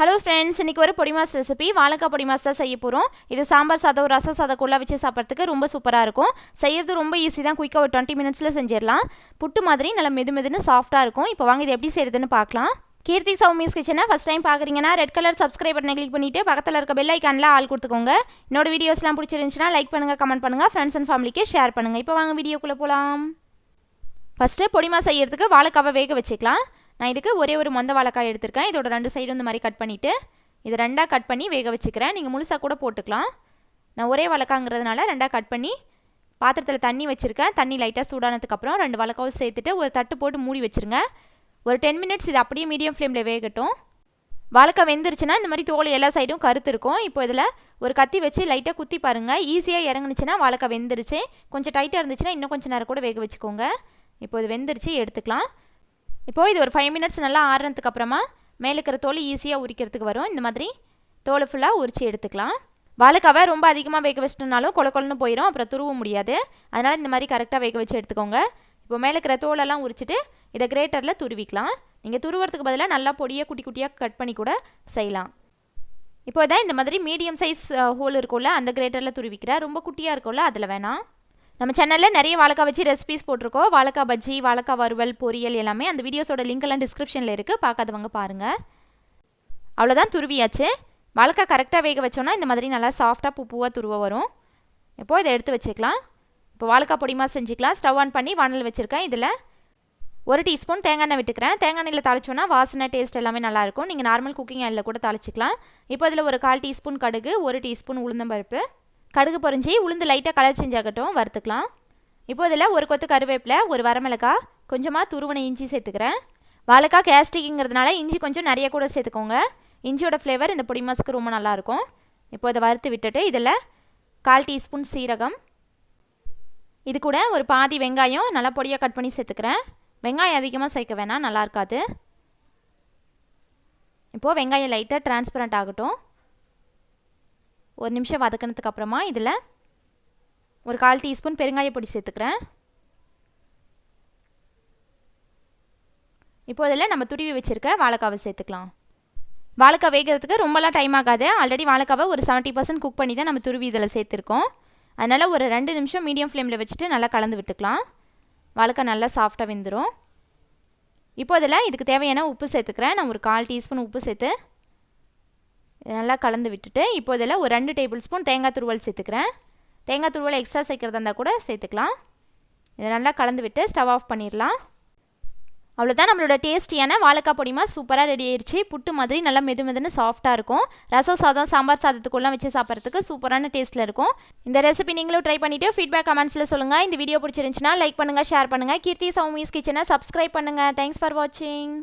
Hello friends, இன்றைக்கி ஒரு podimas recipe வாழைக்காய் பொடிமாஸ் தான் செய்ய போகிறோம். இது சாம்பார் சாதம், ரசம் சாதக்குள்ளே வச்சு சாப்பிட்றதுக்கு ரொம்ப சூப்பராக இருக்கும். செய்கிறது ரொம்ப ஈஸி தான், குயிக்காக ஒரு 20 மினிட்ஸில் செஞ்சிடலாம். புட்டு மாதிரி நல்லா மெதுன்னு சாஃப்ட்டாக இருக்கும். இப்போ வாங்க இது எப்படி செய்கிறதுன்னு பார்க்கலாம். கீர்த்தி சௌமிஸ் கிச்சனை ஃபஸ்ட் டைம் பார்க்குறீங்கன்னா ரெட் கலர் சப்ஸ்கிரைப் பட்டனை கிளிக் பண்ணிவிட்டு பக்கத்தில் இருக்க பெல் ஐக்கானில் ஆல் கொடுத்துக்கோங்க. என்னோட வீடியோஸ்லாம் பிடிச்சிருந்துச்சுன்னா லைக் பண்ணுங்கள், கமெண்ட் பண்ணுங்கள், ஃப்ரெண்ட்ஸ் அண்ட் ஃபேமிலிக்கு ஷேர் பண்ணுங்கள். இப்போ வாங்க வீடியோக்குள்ளே போகலாம். ஃபஸ்ட்டு பொடிமாஸ் செய்கிறதுக்கு வாழைக்காவை வேக வச்சுக்கலாம். நான் இதுக்கு ஒரே ஒரு மொந்த வாழைக்காய் எடுத்திருக்கேன். இதோட 2 சைடும் இந்த மாதிரி கட் பண்ணிவிட்டு இதை 2ஆக கட் பண்ணி வேக வச்சுக்கிறேன். நீங்கள் முழுசாக கூட போட்டுக்கலாம். நான் ஒரே வாழைக்காங்கிறதுனால 2ஆக கட் பண்ணி பாத்திரத்தில் தண்ணி வச்சுருக்கேன். தண்ணி லைட்டாக சூடானதுக்கப்புறம் 2 வாழைக்காவும் சேர்த்துட்டு ஒரு தட்டு போட்டு மூடி வச்சுருங்க. ஒரு 10 மினிட்ஸ் இது அப்படியே மீடியம் ஃப்ளேமில் வேகட்டும். வாழைக்காய் வெந்துருச்சுன்னா இந்த மாதிரி தோல் எல்லா சைடும் கருத்து இருக்கும். இப்போ இதில் ஒரு கத்தி வச்சு லைட்டாக குத்தி பாருங்கள். ஈஸியாக இறங்குனுச்சுன்னா வாழைக்காய் வெந்துருச்சு. கொஞ்சம் டைட்டாக இருந்துச்சுன்னா இன்னும் கொஞ்சம் நேரம் கூட வேக வச்சுக்கோங்க. இப்போ இது வெந்துருச்சு, எடுத்துக்கலாம். இப்போது இது ஒரு 5 மினிட்ஸ் நல்லா ஆறுனதுக்கு அப்புறமா மேலே இருக்கிற தோல் ஈஸியாக உரிக்கிறதுக்கு வரும். இந்த மாதிரி தோலை ஃபுல்லாக உரித்து எடுத்துக்கலாம். வாழைக்காவை ரொம்ப அதிகமாக வேக வச்சிட்டோம்னாலும் கொலன்னு போயிடும், அப்புறம் துருவ முடியாது. அதனால் இந்த மாதிரி கரெக்டாக வேக வச்சு எடுத்துக்கோங்க. இப்போ மேலே இருக்கிற தோலெல்லாம் உரிச்சிட்டு இதை கிரேட்டரில் துருவிக்கலாம். நீங்கள் துருவறதுக்கு பதிலாக நல்லா பொடியாக குட்டி குட்டியாக கட் பண்ணி கூட செய்யலாம். இப்போ தான் இந்த மாதிரி மீடியம் சைஸ் ஹோல் இருக்கும்ல, அந்த கிரேட்டரில் துருவிக்கிறேன். ரொம்ப குட்டியாக இருக்கும்ல, அதில் வேணாம். நம்ம சேனலில் நிறைய வாழைக்காய் வச்சு ரெசிபிஸ் போட்டிருக்கோம். வாழைக்காய் பஜ்ஜி, வாழைக்காய் வறுவல், பொரியல் எல்லாமே. அந்த வீடியோஸோட லிங்க் எல்லாம் டிஸ்கிரிப்ஷனில் இருக்குது, பார்க்காதவங்க பாருங்கள். அவ்வளோதான், துருவியாச்சு. வாழைக்காய் கரெக்டாக வேக வச்சோன்னா இந்த மாதிரி நல்லா சாஃப்டாக பூவாக துருவ வரும். இப்போது இதை எடுத்து வச்சுக்கலாம். இப்போ வாழைக்காய் பொடிமா செஞ்சுக்கலாம். ஸ்டவ் ஆன் பண்ணி வானல் வச்சுருக்கேன். இதில் 1 டீஸ்பூன் தேங்காய் எண்ணெய் விட்டுக்கிறேன். தேங்காய் எண்ணெயில் தாளிச்சோன்னா வாசனை டேஸ்ட் எல்லாமே நல்லாயிருக்கும். நீங்கள் நார்மல் குக்கிங் ஆயிலில் கூட தாளிச்சிக்கலாம். இப்போ இதில் ஒரு 1/4 டீஸ்பூன் கடுகு, 1 டீஸ்பூன் உளுந்தம்பருப்பு. கடுகு பொரிஞ்சு உளுந்து லைட்டாக கலர் செஞ்சாகட்டும், வறுத்துக்கலாம். இப்போ இதில் ஒரு கொத்து கருவேப்பிலை, ஒரு வரமிளகாய், கொஞ்சமாக துருவனை இஞ்சி சேர்த்துக்கிறேன். வாழைக்காய் கேஸ்டிக்குங்கிறதுனால இஞ்சி கொஞ்சம் நிறைய கூட சேர்த்துக்கோங்க. இஞ்சியோட ஃப்ளேவர் இந்த பொடிமாஸுக்கு ரொம்ப நல்லாயிருக்கும். இப்போ இதை வறுத்து விட்டுட்டு இதில் 1/4 டீஸ்பூன் சீரகம், இது கூட ஒரு பாதி வெங்காயம் நல்லா பொடியாக கட் பண்ணி சேர்த்துக்கிறேன். வெங்காயம் அதிகமாக சேர்க்க வேணாம், நல்லா இருக்காது. இப்போது வெங்காயம் லைட்டாக டிரான்ஸ்பரண்ட் ஆகட்டும். ஒரு நிமிஷம் வதக்கினதுக்கு அப்புறமா இதில் ஒரு 1/4 டீஸ்பூன் பெருங்காய பொடி சேர்த்துக்கிறேன். இப்போ இதில் நம்ம துருவி வச்சுருக்க வாழைக்காவை சேர்த்துக்கலாம். வாழைக்காய் வேகிறதுக்கு ரொம்பலாம் டைம் ஆகாது. ஆல்ரெடி வாழைக்காவை ஒரு 70% குக் பண்ணி தான் நம்ம துருவி இதில் சேர்த்துருக்கோம். அதனால் ஒரு 2 நிமிஷம் மீடியம் ஃப்ளேமில் வச்சுட்டு நல்லா கலந்து விட்டுக்கலாம். வாழைக்காய் நல்லா சாஃப்டாக வெந்துடும். இப்போ இதில் இதுக்கு தேவையான உப்பு சேர்த்துக்கிறேன். நான் ஒரு 1/4 டீஸ்பூன் உப்பு சேர்த்து நல்லா கலந்து விட்டுட்டு இப்போ இதில் ஒரு 2 டேபிள் ஸ்பூன் தேங்காய் துருவல் சேர்த்துக்கிறேன். தேங்காய் துருவல் எக்ஸ்ட்ரா சேர்க்குறதா இருந்தால் கூட சேர்த்துக்கலாம். இதை நல்லா கலந்து விட்டு ஸ்டவ் ஆஃப் பண்ணிடலாம். அவ்வளோதான், நம்மளோட டேஸ்டியான வாழைக்காய் பொடிமா சூப்பராக ரெடி ஆயிடுச்சு. புட்டு மாதிரி நல்லா மெதுன்னு சாஃப்ட்டாக இருக்கும். ரசம் சாதம், சாம்பார் சாதத்துக்குள்ளே வச்சு சாப்பிட்றதுக்கு சூப்பரான டேஸ்ட்டில் இருக்கும். இந்த ரெசிபி நீங்களும் ட்ரை பண்ணிவிட்டு ஃபீட்பேக் கமெண்ட்ஸில் சொல்லுங்கள். இந்த வீடியோ பிடிச்சிருந்துச்சுன்னா லைக் பண்ணுங்கள், ஷேர் பண்ணுங்கள். கீர்த்தி சௌமிஸ் கிச்சனை சப்ஸ்கிரைப் பண்ணுங்கள். தேங்க்ஸ் ஃபார் வாட்சிங்.